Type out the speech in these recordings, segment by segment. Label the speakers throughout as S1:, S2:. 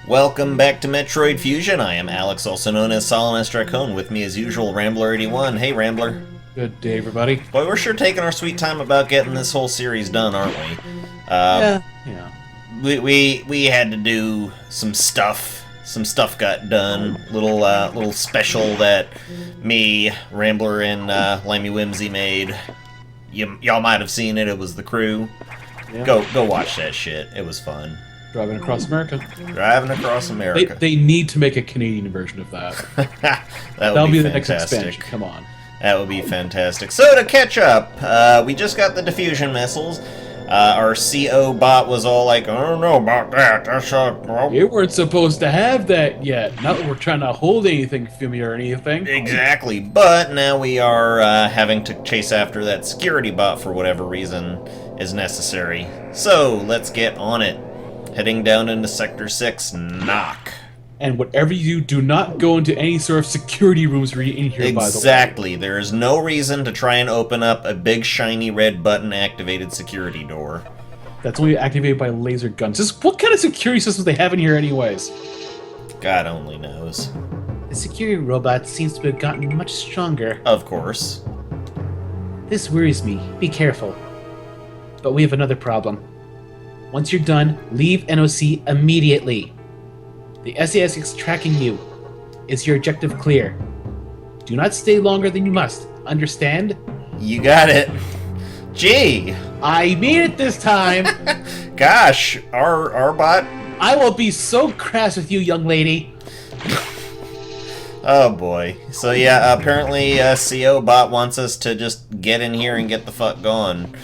S1: Welcome back to Metroid Fusion. I am Alex, also known as Solomon Stracone. With me as usual, Rambler81. Hey, Rambler.
S2: Good day, everybody.
S1: Boy, we're sure taking our sweet time about getting this whole series done, aren't we?
S2: Yeah.
S1: We had to do some stuff. Some stuff got done. Little special that me, Rambler, and Limey Whimsy made. Y'all might have seen it. It was The Crew.
S2: Yeah.
S1: Go watch that shit. It was fun.
S2: Driving across America.
S1: Driving across America.
S2: They need to make a Canadian version of that.
S1: That'll
S2: be
S1: fantastic.
S2: the next expansion. Come on.
S1: That would be fantastic. So to catch up, we just got the diffusion missiles. Our CO bot was all like, "I don't know about that. That's well."
S2: You weren't supposed to have that yet. Not that we're trying to hold anything from you or anything.
S1: Exactly, but now we are having to chase after that security bot for whatever reason is necessary. So let's get on it. Heading down into Sector 6, knock.
S2: And whatever you do, not go into any sort of security rooms where you're in here, by the way.
S1: Exactly. There is no reason to try and open up a big shiny red button-activated security door.
S2: That's only activated by laser guns. Just what kind of security systems they have in here anyways?
S1: God only knows.
S3: The security robot seems to have gotten much stronger.
S1: Of course.
S3: This worries me. Be careful. But we have another problem. Once you're done, leave NOC immediately. The SAS is tracking you. Is your objective clear? Do not stay longer than you must. Understand?
S1: You got it. Gee.
S3: I mean it this time.
S1: Gosh, our bot.
S3: I will be so crass with you, young lady.
S1: Oh boy. So yeah, apparently CO bot wants us to just get in here and get the fuck gone.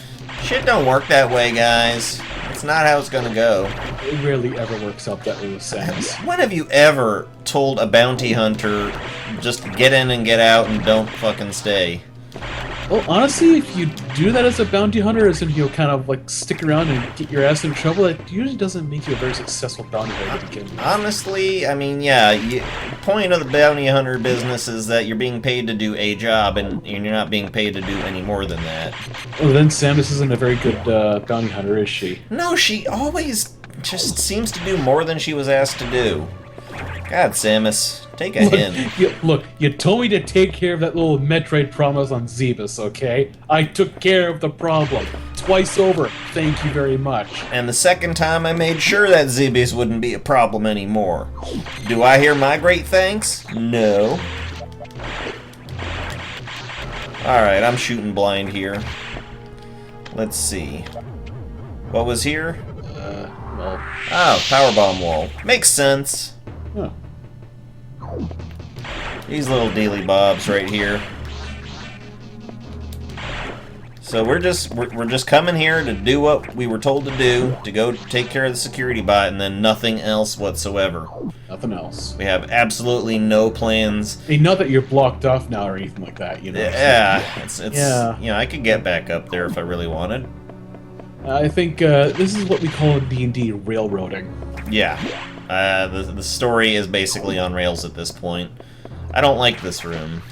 S1: Shit don't work that way, guys. It's not how it's gonna go.
S2: It rarely ever works out that way with Samus.
S1: When have you ever told a bounty hunter just get in and get out and don't fucking stay?
S2: Well, honestly, if you do that as a bounty hunter, as in you kind of like stick around and get your ass in trouble, it usually doesn't make you a very successful bounty hunter to begin with.
S1: Honestly, I mean, yeah, the point of the bounty hunter business is that you're being paid to do a job, and you're not being paid to do any more than that.
S2: Oh, then Samus isn't a very good bounty hunter, is she?
S1: No, she always just seems to do more than she was asked to do. God, Samus, take a hint.
S2: Look, you told me to take care of that little Metroid promise on Zebus, okay? I took care of the problem. Twice over. Thank you very much.
S1: And the second time I made sure that Zebus wouldn't be a problem anymore. Do I hear my great thanks? No. Alright, I'm shooting blind here. Let's see. What was here?
S2: Well...
S1: Oh, powerbomb wall. Makes sense.
S2: Huh.
S1: These little dealy bobs right here. So we're just coming here to do what we were told to do, to go take care of the security bot, and then nothing else whatsoever.
S2: Nothing else.
S1: We have absolutely no plans.
S2: I mean, not that you're blocked off now or anything like that, you know.
S1: Yeah, it's
S2: Yeah.
S1: you know, I could get back up there if I really wanted.
S2: I think this is what we call in D&D railroading.
S1: Yeah. The story is basically on rails at this point. I don't like this room.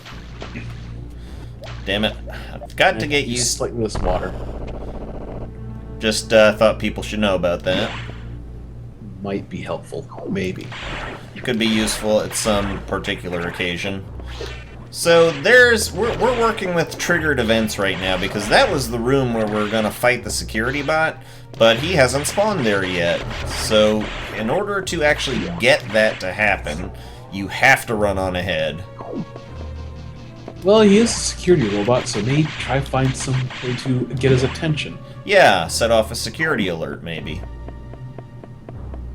S1: Damn it. I've got to get used...
S2: Just like this water.
S1: Just thought people should know about that.
S2: Might be helpful. Maybe.
S1: Could be useful at some particular occasion. So we're working with triggered events right now, because that was the room where we're gonna fight the security bot, but he hasn't spawned there yet. So in order to actually get that to happen, you have to run on ahead.
S2: Well, he is a security robot, so maybe try to find some way to get his attention.
S1: Yeah, set off a security alert, maybe.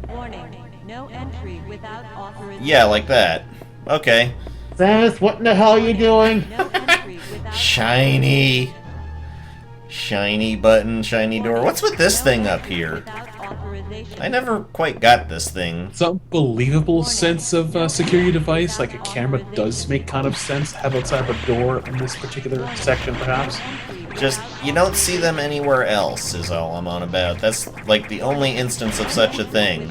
S4: Warning, no entry without authorization.
S1: Yeah, like that. Okay.
S3: Samus, what in the hell are you doing?
S4: No entry without
S1: Shiny. Shiny button, shiny door. What's with this thing up here? I never quite got this thing.
S2: It's an unbelievable sense of security device, like a camera does make kind of sense, have outside of a door in this particular section, perhaps.
S1: Just, you don't see them anywhere else, is all I'm on about. That's, like, the only instance of such a thing.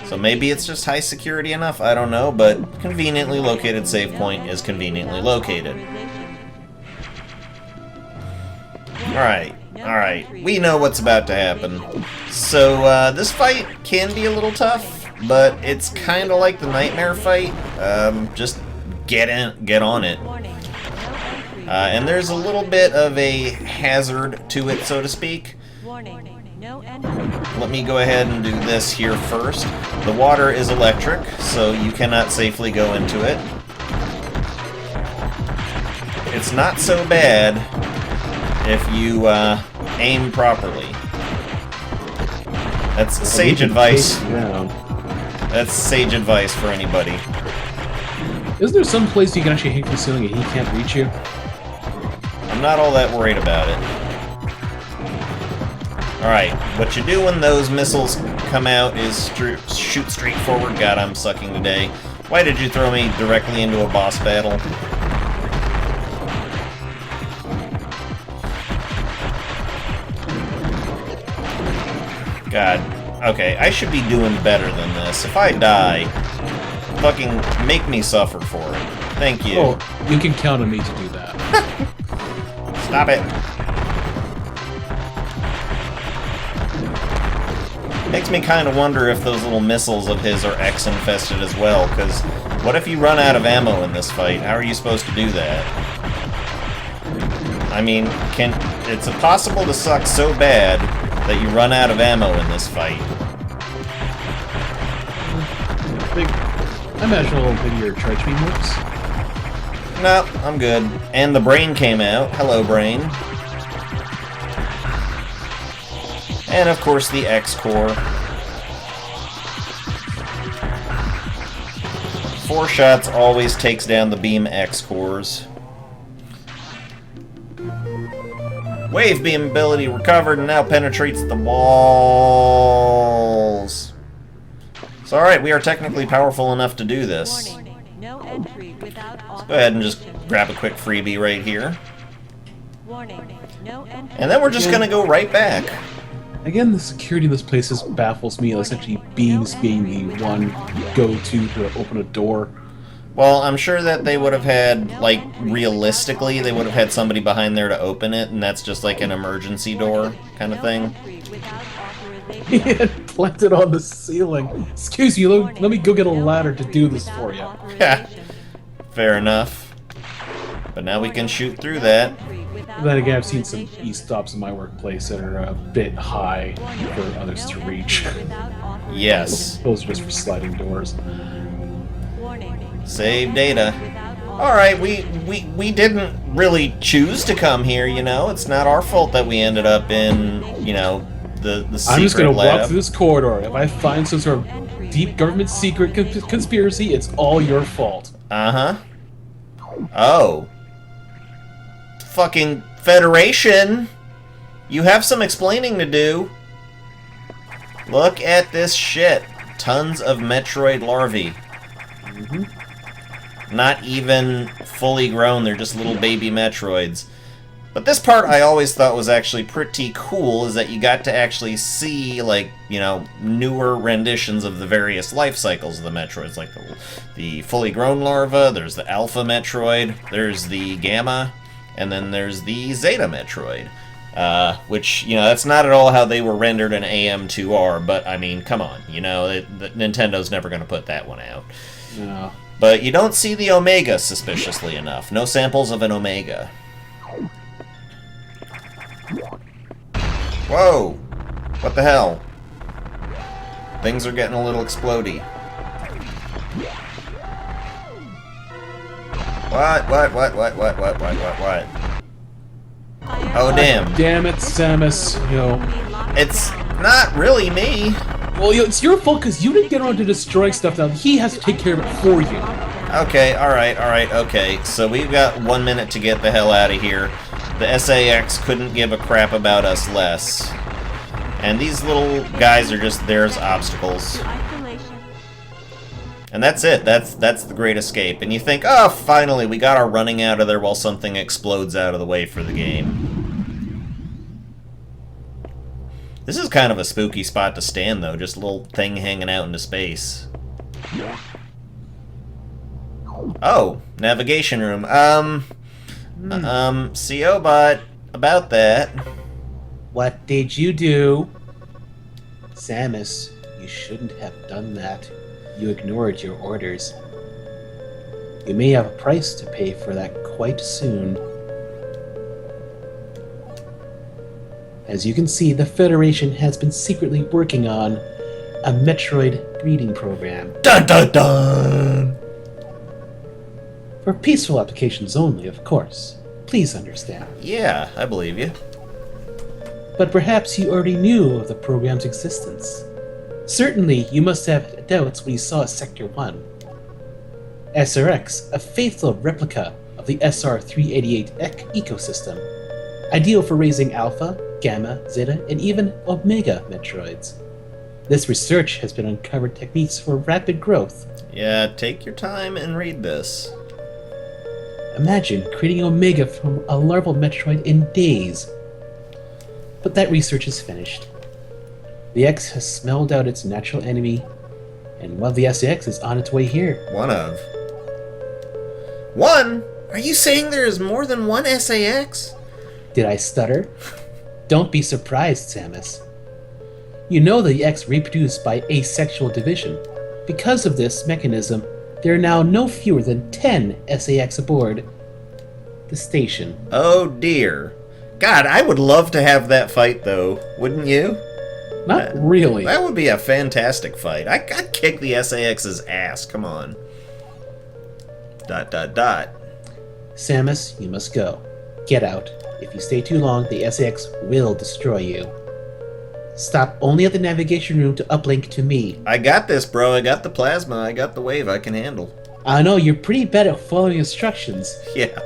S1: So maybe it's just high security enough, I don't know, but conveniently located save point is conveniently located. Alright, we know what's about to happen. So, this fight can be a little tough, but it's kind of like the nightmare fight. Just get on it.
S4: Warning. No entry.
S1: And there's a little bit of a hazard to it, so to speak.
S4: Warning. No entry.
S1: Let me go ahead and do this here first. The water is electric, so you cannot safely go into it. It's not so bad if you aim properly. That's sage advice. That's sage advice for anybody.
S2: Isn't there some place you can actually hang from the ceiling and he can't reach you?
S1: I'm not all that worried about it. Alright, what you do when those missiles come out is shoot straight forward. God, I'm sucking today. Why did you throw me directly into a boss battle? God. Okay, I should be doing better than this. If I die, fucking make me suffer for it. Thank you.
S2: Oh, you can count on me to do that.
S1: Stop it. Makes me kind of wonder if those little missiles of his are X-infested as well, because what if you run out of ammo in this fight? How are you supposed to do that? I mean, it's possible to suck so bad that you run out of ammo in this fight.
S2: I imagine a little bit of your charge beam works.
S1: No, I'm good. And the brain came out. Hello, brain. And of course the X-Core. 4 shots always takes down the beam X-Cores. Wave beam ability recovered and now penetrates the walls. So alright, we are technically powerful enough to do this.
S4: Warning. No entry without authorization.
S1: Go ahead and just grab a quick freebie right here.
S4: Warning. No entry.
S1: And then we're just gonna go right back.
S2: Again, the security in this place baffles me. Essentially, beams being the one go-to to open a door.
S1: Well, I'm sure that they would have had, like, realistically, they would have had somebody behind there to open it, and that's just like an emergency door kind of
S4: No
S1: thing.
S4: entry without authorization.
S2: He had planted on the ceiling. Excuse me, let me go get a ladder to do this for you.
S1: Yeah. Fair enough. But now we can shoot through that.
S2: Then again, I've seen some E-stops in my workplace that are a bit high for others to reach.
S1: Yes.
S2: Those are just for sliding doors.
S1: Save data. Alright, we didn't really choose to come here, you know? It's not our fault that we ended up in, you know, the secret
S2: I'm just gonna
S1: lab.
S2: walk through this corridor. If I find some sort of deep government secret conspiracy, it's all your fault.
S1: Uh-huh. Oh. Fucking Federation! You have some explaining to do. Look at this shit. Tons of Metroid larvae. Not even fully grown, they're just little baby Metroids. But this part I always thought was actually pretty cool, is that you got to actually see, like, you know, newer renditions of the various life cycles of the Metroids, like the fully grown larva, there's the Alpha Metroid, there's the Gamma, and then there's the Zeta Metroid. Which, you know, that's not at all how they were rendered in AM2R, but, I mean, come on, you know, Nintendo's never going to put that one out.
S2: No.
S1: But you don't see the Omega, suspiciously enough. No samples of an Omega. Whoa! What the hell? Things are getting a little explodey. What? Oh, damn.
S2: Damn it, Samus. You know.
S1: It's not really me.
S2: Well, it's your fault because you didn't get around to destroying stuff now. He has to take care of it for you.
S1: Okay, alright, okay. So we've got 1 minute to get the hell out of here. The SAX couldn't give a crap about us less. And these little guys are just there as obstacles. And that's it. That's the great escape. And you think, oh, finally, we got our running out of there while something explodes out of the way for the game. This is kind of a spooky spot to stand, though. Just a little thing hanging out into space. Oh, navigation room. CO bot, about that.
S3: What did you do? Samus, You shouldn't have done that. You ignored your orders. You may have a price to pay for that quite soon. As you can see, the Federation has been secretly working on a Metroid breeding program.
S1: Dun dun dun!
S3: For peaceful applications only, of course. Please understand.
S1: Yeah, I believe you.
S3: But perhaps you already knew of the program's existence. Certainly, you must have doubts when you saw Sector 1. SRX, a faithful replica of the SR-388 ecosystem, ideal for raising Alpha, Gamma, Zeta, and even Omega Metroids. This research has been uncovered techniques for rapid growth.
S1: Yeah, take your time and read this.
S3: Imagine creating Omega from a larval Metroid in days. But that research is finished. The X has smelled out its natural enemy, and one of the SAX is on its way here.
S1: One of. One? Are you saying there is more than one SAX?
S3: Did I stutter? Don't be surprised, Samus. You know the X reproduce by asexual division. Because of this mechanism, there are now no fewer than 10 SAX aboard the station.
S1: Oh dear. God, I would love to have that fight though, wouldn't you?
S2: Not really.
S1: That would be a fantastic fight. I'd kick the SAX's ass, come on. ...
S3: Samus, you must go. Get out. If you stay too long, the SAX will destroy you. Stop only at the navigation room to uplink to me.
S1: I got this, bro. I got the plasma. I got the wave I can handle.
S3: I know, you're pretty bad at following instructions.
S1: Yeah.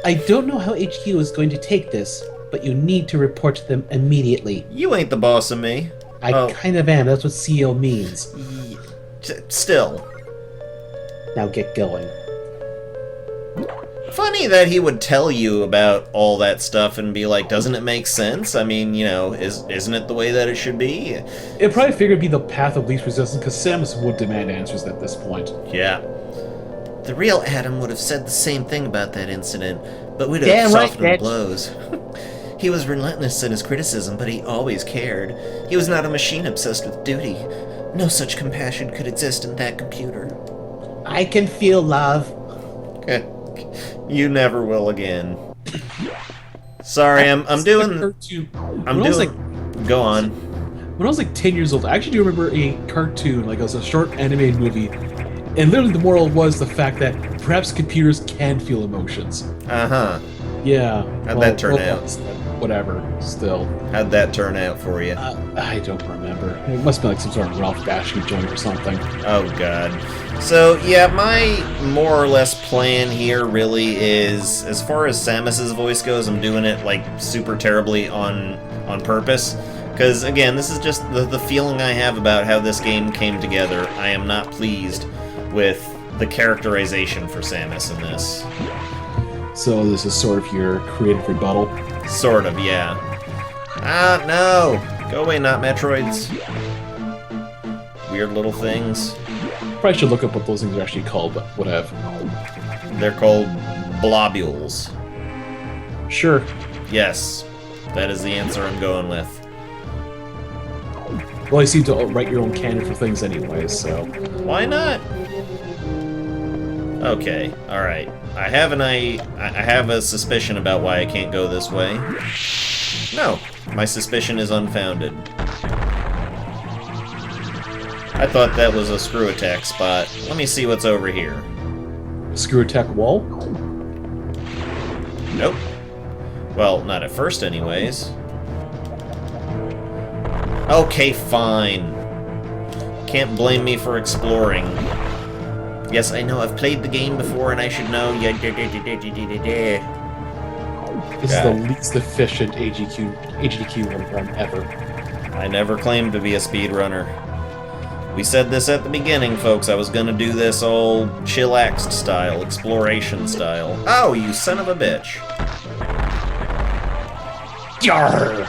S3: I don't know how HQ is going to take this, but you need to report to them immediately.
S1: You ain't the boss of me.
S3: I kind of am. That's what CEO means.
S1: Still.
S3: Now get going.
S1: Funny that he would tell you about all that stuff and be like, doesn't it make sense? I mean, you know, isn't it the way that it should be?
S2: It probably figured it'd be the path of least resistance, because Samus would demand answers at this point.
S1: Yeah. The real Adam would have said the same thing about that incident, but we'd have softened the blows. He was relentless in his criticism, but he always cared. He was not a machine obsessed with duty. No such compassion could exist in that computer.
S3: I can feel love.
S1: You never will again. Sorry, I'm doing. Go on.
S2: When I was like 10 years old, I actually do remember a cartoon, like it was a short animated movie, and literally the moral was the fact that perhaps computers can feel emotions.
S1: Uh-huh.
S2: Yeah.
S1: How'd that turn out?
S2: Whatever, still.
S1: How'd that turn out for you?
S2: I don't remember. It must be like some sort of Ralph Bakshi joint or something.
S1: Oh, God. So, yeah, my more or less plan here really is, as far as Samus's voice goes, I'm doing it, like, super terribly on purpose. Because, again, this is just the feeling I have about how this game came together. I am not pleased with the characterization for Samus in this.
S2: So this is sort of your creative rebuttal?
S1: Sort of, yeah. Ah, no! Go away, not Metroids. Weird little things.
S2: Probably should look up what those things are actually called, but whatever.
S1: They're called blobules.
S2: Sure.
S1: Yes, that is the answer I'm going with.
S2: Well, you seem to write your own canon for things anyway, so...
S1: Why not? Okay, alright. I have a suspicion about why I can't go this way. No, my suspicion is unfounded. I thought that was a screw attack spot. Let me see what's over here.
S2: Screw attack wall?
S1: Nope. Well, not at first anyways. Okay, fine. Can't blame me for exploring. Yes, I know, I've played the game before and I should know.
S2: This is the least efficient HDQ run ever.
S1: I never claimed to be a speedrunner. We said this at the beginning, folks. I was gonna do this all chillaxed style, exploration style. Oh, you son of a bitch.
S2: Yarr!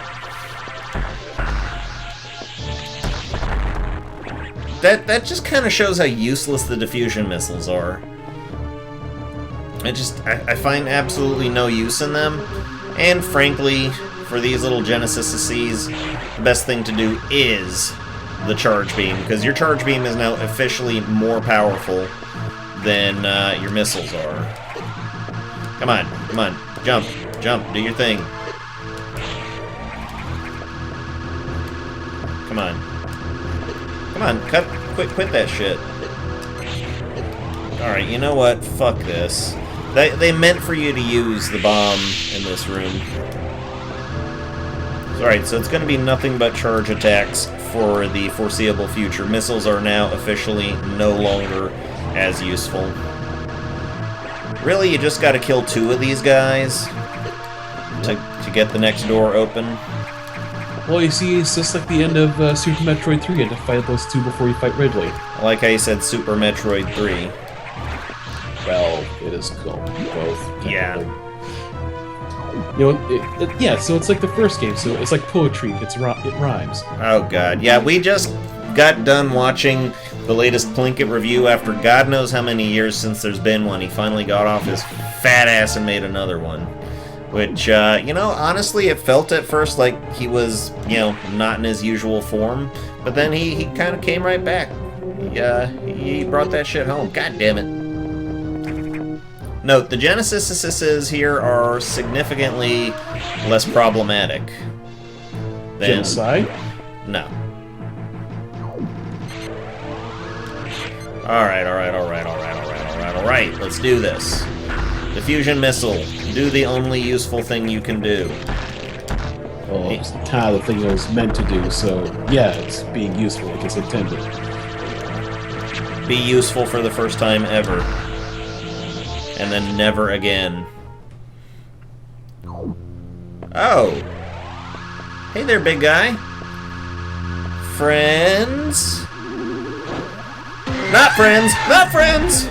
S1: That just kind of shows how useless the diffusion missiles are. I find absolutely no use in them. And frankly, for these little Genesis's, the best thing to do is the charge beam, because your charge beam is now officially more powerful than your missiles are. Come on, come on, jump, jump, do your thing. Come on. Come on, quit that shit. Alright, you know what? Fuck this. They meant for you to use the bomb in this room. Alright, so it's going to be nothing but charge attacks for the foreseeable future. Missiles are now officially no longer as useful. Really, you just got to kill 2 of these guys to get the next door open.
S2: Well, you see, it's just like the end of Super Metroid 3. You have to fight those 2 before you fight Ridley.
S1: Like I said, Super Metroid 3.
S2: Well, it is called both.
S1: Yeah.
S2: You know, yeah, so it's like the first game, so it's like poetry, it rhymes.
S1: Oh god, yeah, we just got done watching the latest Plinkett review after God knows how many years since there's been one. He finally got off his fat ass and made another one. Which, you know, honestly, it felt at first like he was, you know, not in his usual form, but then he kind of came right back. He brought that shit home. God damn it. Note, the Genesises here are significantly less problematic than...
S2: Genocide?
S1: No. Alright, let's do this. The fusion missile. Do the only useful thing you can do.
S2: Well, it's kind of the thing it was meant to do, so yeah, it's being useful like it's intended.
S1: Be useful for the first time ever. And then never again. Oh! Hey there, big guy. Friends? Not friends! Not friends!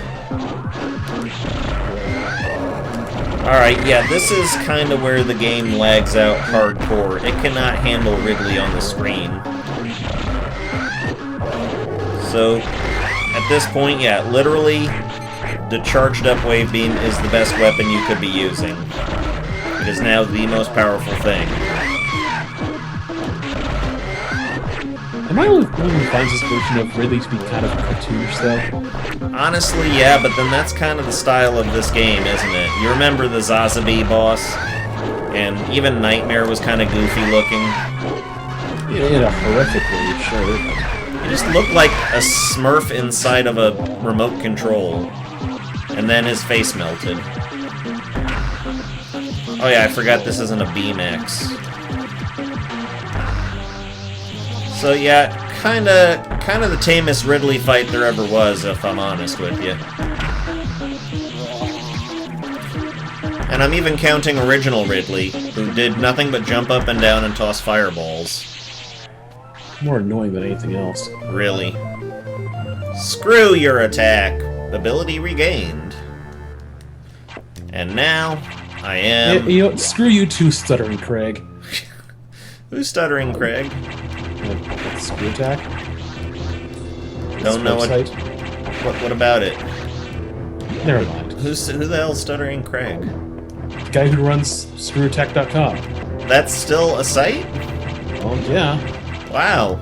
S1: Alright, yeah, this is kind of where the game lags out hardcore. It cannot handle Ridley on the screen. So, at this point, yeah, literally, the charged up wave beam is the best weapon you could be using. It is now the most powerful thing.
S2: Am I the only one who finds this version of Ridley to be kind of cartoonish, though?
S1: Honestly, yeah, but then that's kind of the style of this game, isn't it? You remember the Zazabi boss? And even Nightmare was kind of goofy looking.
S2: In a horrific way, sure.
S1: He just looked like a Smurf inside of a remote control. And then his face melted. Oh yeah, I forgot this isn't a BMX. So yeah, kinda the tamest Ridley fight there ever was, if I'm honest with you. And I'm even counting original Ridley, who did nothing but jump up and down and toss fireballs.
S2: More annoying than anything else.
S1: Really. Screw your attack! Ability regained. And now, I am...
S2: You know what? Screw you too, Stuttering Craig.
S1: Who's Stuttering Craig?
S2: Screw attack?
S1: Don't know what about it?
S2: Never mind.
S1: Who the hell's Stuttering Craig?
S2: The guy who runs screwattack.com.
S1: That's still a site?
S2: Oh, yeah.
S1: Wow.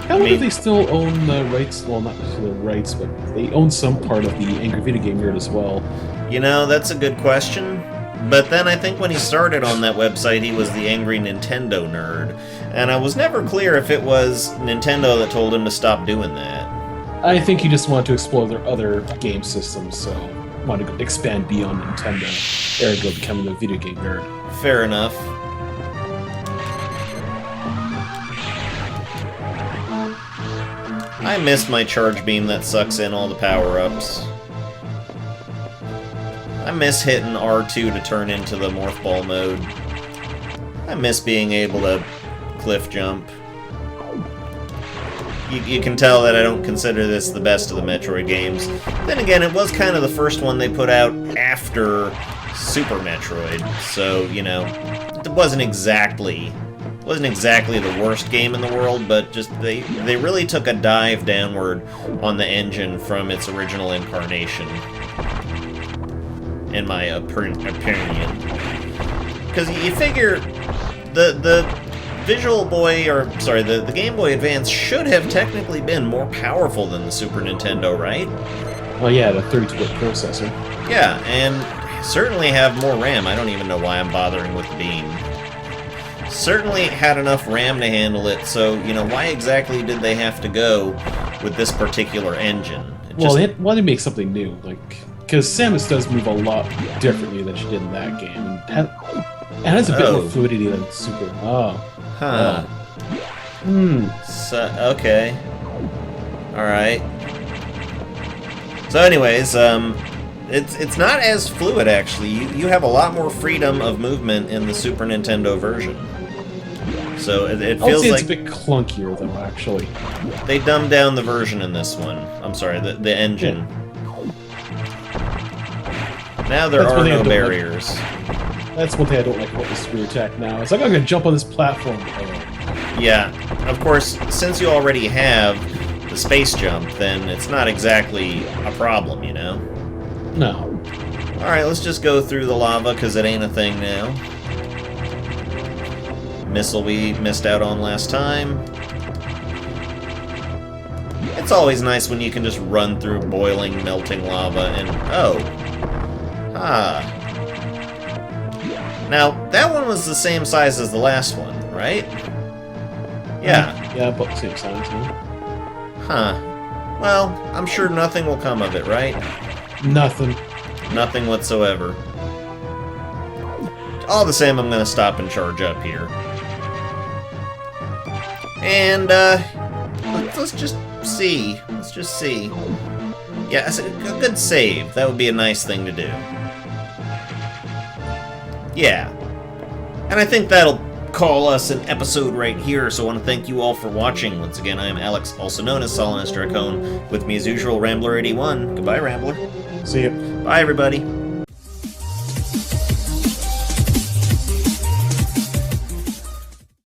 S2: I wonder if they still own the rights. Well, not the rights, but they own some part of the Angry Video Game Nerd as well.
S1: You know, that's a good question. But then I think when he started on that website, he was the Angry Nintendo Nerd. And I was never clear if it was Nintendo that told him to stop doing that.
S2: I think he just wanted to explore their other game systems, so wanted to expand beyond Nintendo, ergo becoming a video game nerd.
S1: Fair enough. I miss my charge beam that sucks in all the power-ups. I miss hitting R2 to turn into the Morph Ball mode. I miss being able to cliff jump. You can tell that I don't consider this the best of the Metroid games. Then again, it was kind of the first one they put out after Super Metroid, so, you know, it wasn't exactly the worst game in the world, but just they really took a dive downward on the engine from its original incarnation, in my opinion. Because you figure the Visual Boy, or sorry, the Game Boy Advance should have technically been more powerful than the Super Nintendo, right?
S2: Well, yeah, the 32-bit processor.
S1: Yeah, and certainly have more RAM. I don't even know why I'm bothering with the Beam. Certainly had enough RAM to handle it, so, you know, why exactly did they have to go with this particular engine?
S2: Well, they wanted to make something new, like, because Samus does move a lot differently than she did in that game. And it has a bit more fluidity than Super. Oh.
S1: Huh. So, okay. Alright. So anyways, it's not as fluid, actually. You have a lot more freedom of movement in the Super Nintendo version. So it feels like...
S2: it's a bit clunkier, though, actually.
S1: They dumbed down the version in this one. I'm sorry, the engine.
S2: Yeah.
S1: Now there are no barriers.
S2: That's one thing I don't like about the Screw Attack now. It's like, I'm gonna jump on this platform.
S1: Yeah, of course, since you already have the space jump, then it's not exactly a problem, you know?
S2: No.
S1: Alright, let's just go through the lava, because it ain't a thing now. Missile we missed out on last time. It's always nice when you can just run through boiling, melting lava and... oh. Ah. Now, that one was the same size as the last one, right? Yeah.
S2: Yeah, about the same size, huh?
S1: Huh. Well, I'm sure nothing will come of it, right?
S2: Nothing.
S1: Nothing whatsoever. All the same, I'm gonna stop and charge up here. And, let's just see. Let's just see. Yeah, a good save. That would be a nice thing to do. Yeah. And I think that'll call us an episode right here, so I want to thank you all for watching. Once again, I am Alex, also known as Solinus Dracone. With me as usual, Rambler81. Goodbye, Rambler.
S2: See ya.
S1: Bye, everybody.